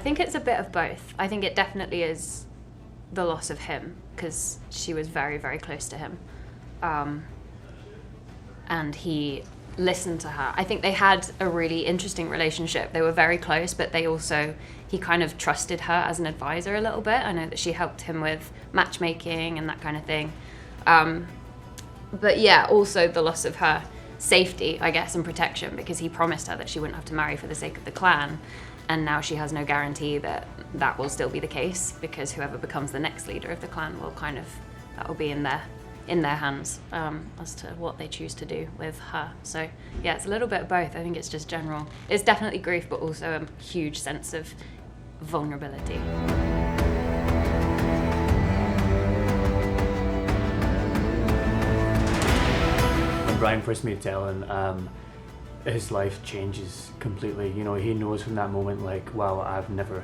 think it's a bit of both. I think it definitely is the loss of him, because she was very, very close to him. And he listened to her. I think they had a really interesting relationship. They were very close, but he kind of trusted her as an advisor a little bit. I know that she helped him with matchmaking and that kind of thing. But yeah, also the loss of her safety, I guess, and protection, because he promised her that she wouldn't have to marry for the sake of the clan. And now she has no guarantee that that will still be the case, because whoever becomes the next leader of the clan will that will be in their hands as to what they choose to do with her. So yeah, it's a little bit of both. I think it's just general. It's definitely grief, but also a huge sense of vulnerability. When Brian first meets Ellen, his life changes completely. You know, he knows from that moment, like, wow, I've never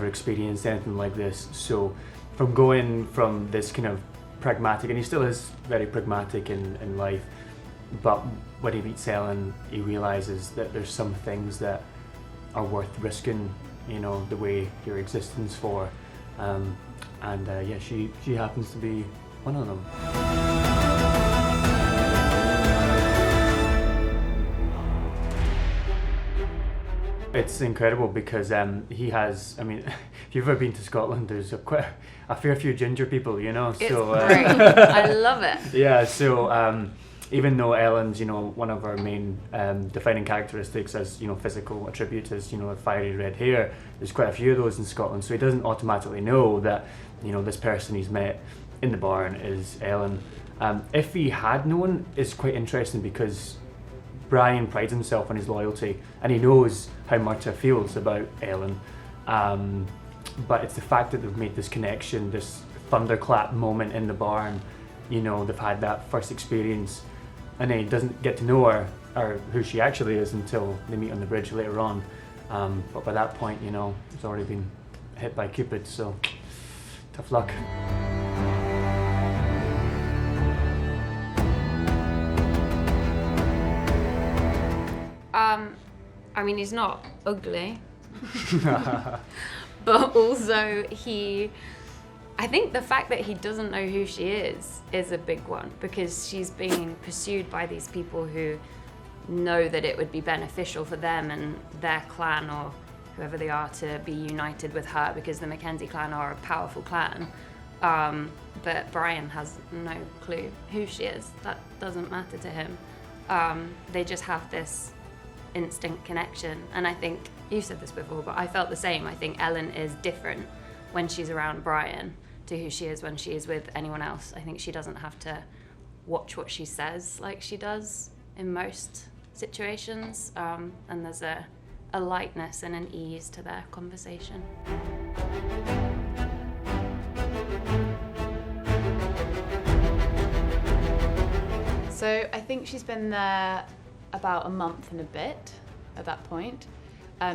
experienced anything like this. So from going from this kind of pragmatic, and he still is very pragmatic in life, but when he meets Ellen, he realizes that there's some things that are worth risking, you know, the way your existence for. Yeah, she happens to be one of them. It's incredible because he has, I mean, if you've ever been to Scotland, there's quite a fair few ginger people, you know. It's great. I love it. Yeah, so even though Ellen's, you know, one of our main defining characteristics as, you know, physical attributes is, you know, fiery red hair, there's quite a few of those in Scotland, so he doesn't automatically know that, you know, this person he's met in the barn is Ellen. If he had known, it's quite interesting because Brian prides himself on his loyalty, and he knows how much he feels about Ellen. But it's the fact that they've made this connection, this thunderclap moment in the barn. You know, they've had that first experience, and then he doesn't get to know her or who she actually is until they meet on the bridge later on. But by that point, you know, he's already been hit by Cupid, so tough luck. I mean, he's not ugly, but also I think the fact that he doesn't know who she is a big one, because she's being pursued by these people who know that it would be beneficial for them and their clan or whoever they are to be united with her, because the Mackenzie clan are a powerful clan. But Brian has no clue who she is. That doesn't matter to him. They just have this instant connection, and I think you said this before, but I felt the same. I think Ellen is different when she's around Brian to who she is when she is with anyone else. I think she doesn't have to watch what she says like she does in most situations, and there's a lightness and an ease to their conversation. So I think she's been there about a month and a bit at that point,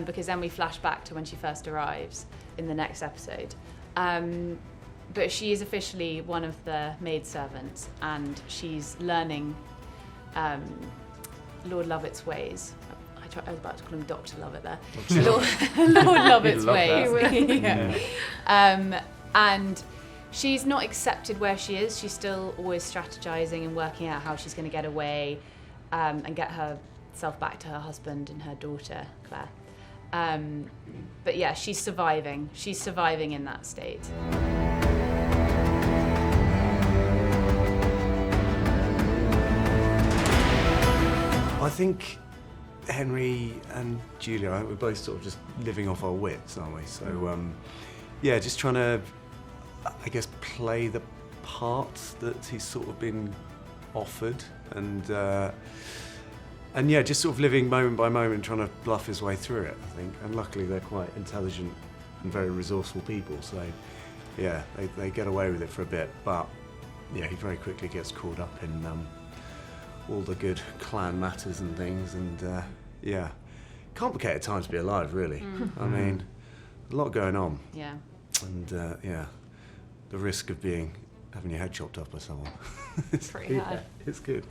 because then we flash back to when she first arrives in the next episode. But she is officially one of the maidservants, and she's learning Lord Lovett's ways. I was about to call him Dr. Lovett there. Lord Lovett's ways. Yeah. And she's not accepted where she is. She's still always strategizing and working out how she's going to get away and get herself back to her husband and her daughter, Claire. But yeah, she's surviving. She's surviving in that state. I think Henry and Julia, we're both sort of just living off our wits, aren't we? So, yeah, just trying to, I guess, play the part that he's sort of been offered, and yeah, just sort of living moment by moment, trying to bluff his way through it, I think. And luckily, they're quite intelligent and very resourceful people, so yeah, they get away with it for a bit. But yeah, he very quickly gets caught up in all the good clan matters and things, and yeah, complicated time to be alive, really. I mean, a lot going on. Yeah. And yeah, the risk of having your head chopped off by someone. It's pretty hard. It's good.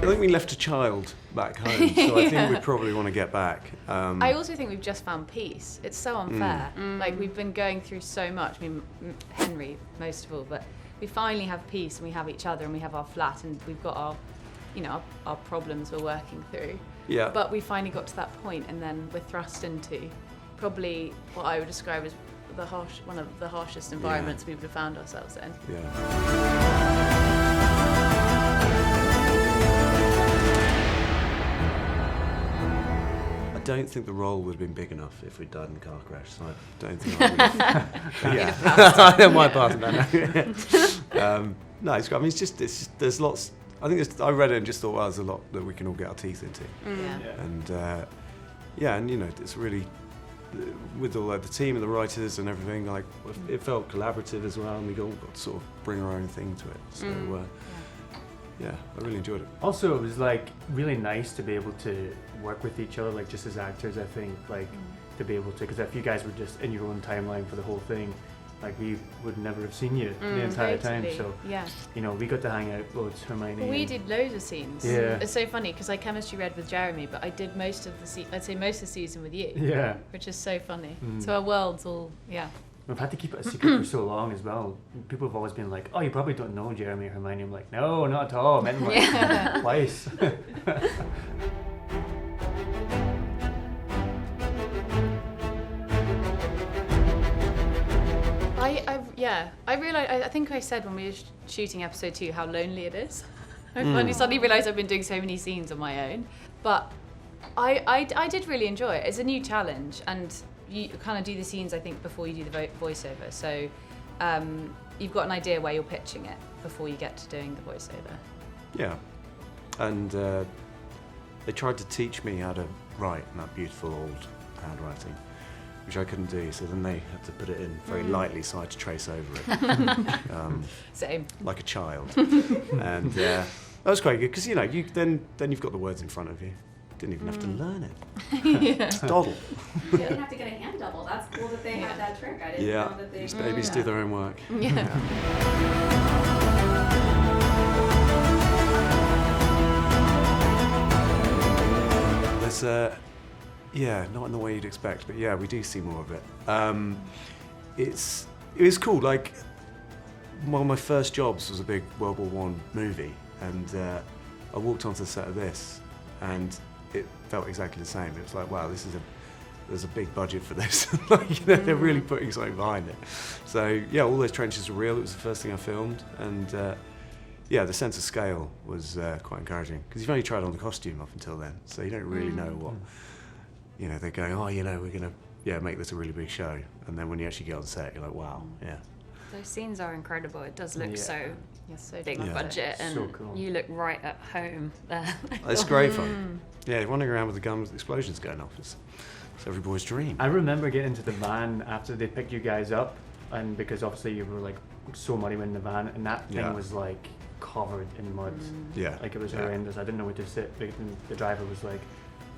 think we left a child back home, so I think we probably want to get back. I also think we've just found peace. It's so unfair. Like, we've been going through so much. I mean, Henry most of all, but we finally have peace, and we have each other, and we have our flat, and we've got our, you know, our problems we're working through. Yeah. But we finally got to that point, and then we're thrust into probably what I would describe as one of the harshest environments we would have found ourselves in. Yeah. I don't think the role would have been big enough if we'd died in a car crash, so I don't think I would have. Yeah, I don't mind passing that. No, it's great. I mean, it's just there's lots. I think I read it and just thought, well, there's a lot that we can all get our teeth into. And you know, it's really with all the team and the writers and everything. Like, it felt collaborative as well, and we all got to sort of bring our own thing to it. So. Yeah, I really enjoyed it. Also, it was like really nice to be able to work with each other, like just as actors. I think like to be able to, because if you guys were just in your own timeline for the whole thing, like we would never have seen you the entire time. So you know, we got to hang out loads. Hermione. Well, we did loads of scenes. Yeah. It's so funny because I chemistry read with Jeremy, but I did most of the most of the season with you. Yeah. Which is so funny. So our worlds all We've had to keep it a secret for so long as well. People have always been like, "Oh, you probably don't know Jeremy or Hermione." I'm like, "No, not at all. I met them like twice." I realised. I think I said when we were shooting episode 2 how lonely it is. I suddenly realised I've been doing so many scenes on my own, but I did really enjoy it. It's a new challenge, and you kind of do the scenes, I think, before you do the voiceover. So you've got an idea where you're pitching it before you get to doing the voiceover. Yeah, and they tried to teach me how to write in that beautiful old handwriting, which I couldn't do. So then they had to put it in very lightly, so I had to trace over it. Same. Like a child. And that was quite good because you know then you've got the words in front of you. Didn't even have to learn it. Just doddle. You didn't have to get a hand double. That's cool that they had that trick. I didn't know that they... These babies do their own work. There's not in the way you'd expect, but yeah, we do see more of it. It was cool. Like, one of my first jobs was a big World War I movie, and I walked onto the set of this, and it felt exactly the same. It was like, wow, there's a big budget for this. Like, you know, they're really putting something behind it. So yeah, all those trenches were real. It was the first thing I filmed, and the sense of scale was quite encouraging because you've only tried on the costume up until then, so you don't really know what. You know, they're going, oh, you know, we're gonna make this a really big show, and then when you actually get on set, you're like, wow, Those scenes are incredible. It does look so big budget, and so cool. You look right at home there. It's great fun. Yeah, running around with the guns, explosions going off. It's every boy's dream. I remember getting into the van after they picked you guys up, and because obviously you were like so muddy in the van, and that thing was like covered in mud. Yeah. Like it was horrendous. I didn't know where to sit. The driver was like,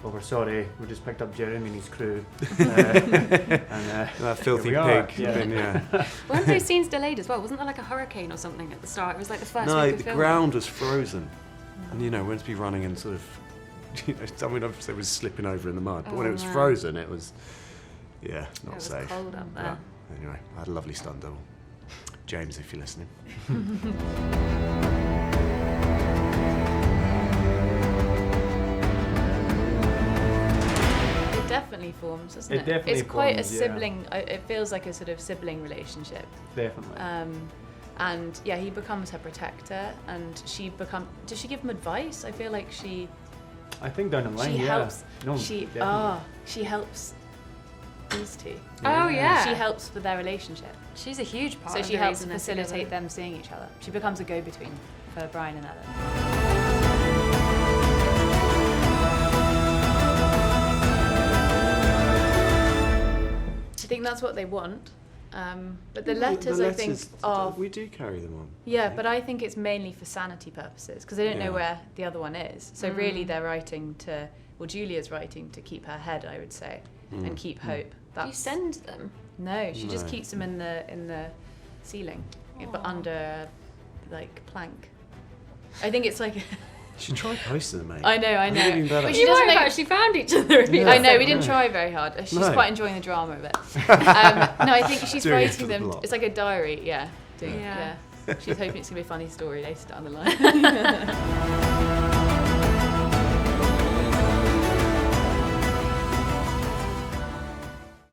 "Oh, we're sorry, we just picked up Jeremy and his crew." That filthy pig. Weren't those scenes delayed as well? Wasn't there like a hurricane or something at the start? It was like the first No, week of the filming. ground was frozen, and you know, we're meant to be running in sort of, you know, someone obviously was slipping over in the mud, but when it was frozen, it was, not safe. It was cold up there. But anyway, I had a lovely stunt double. James, if you're listening. Definitely forms, doesn't it? It definitely it's quite forms, a sibling. It feels like a sort of sibling relationship. Definitely. And he becomes her protector, and does she give him advice? I feel like she. I think down the line, she helps. No, she helps these two. Oh yeah. She helps with their relationship. She's a huge part. So of she the helps reason they're facilitate together. them seeing each other. She becomes a go-between for Brian and Ellen. I think that's what they want, but the letters I think are... We do carry them on. Yeah, but I think it's mainly for sanity purposes, because they don't know where the other one is. So really they're writing Julia's writing to keep her head, I would say, and keep hope. Do you send them? No, she just keeps them in the ceiling, but under like plank. I think it's like should try posting them, mate. I know. Even better. But she You doesn't might have know. actually found each other. If you I know, had we didn't said try very hard. She's No. quite enjoying the drama of it. No, I think she's Doing it writing for the them. plot. It's like a diary, yeah. Yeah. She's hoping it's going to be a funny story later down the line.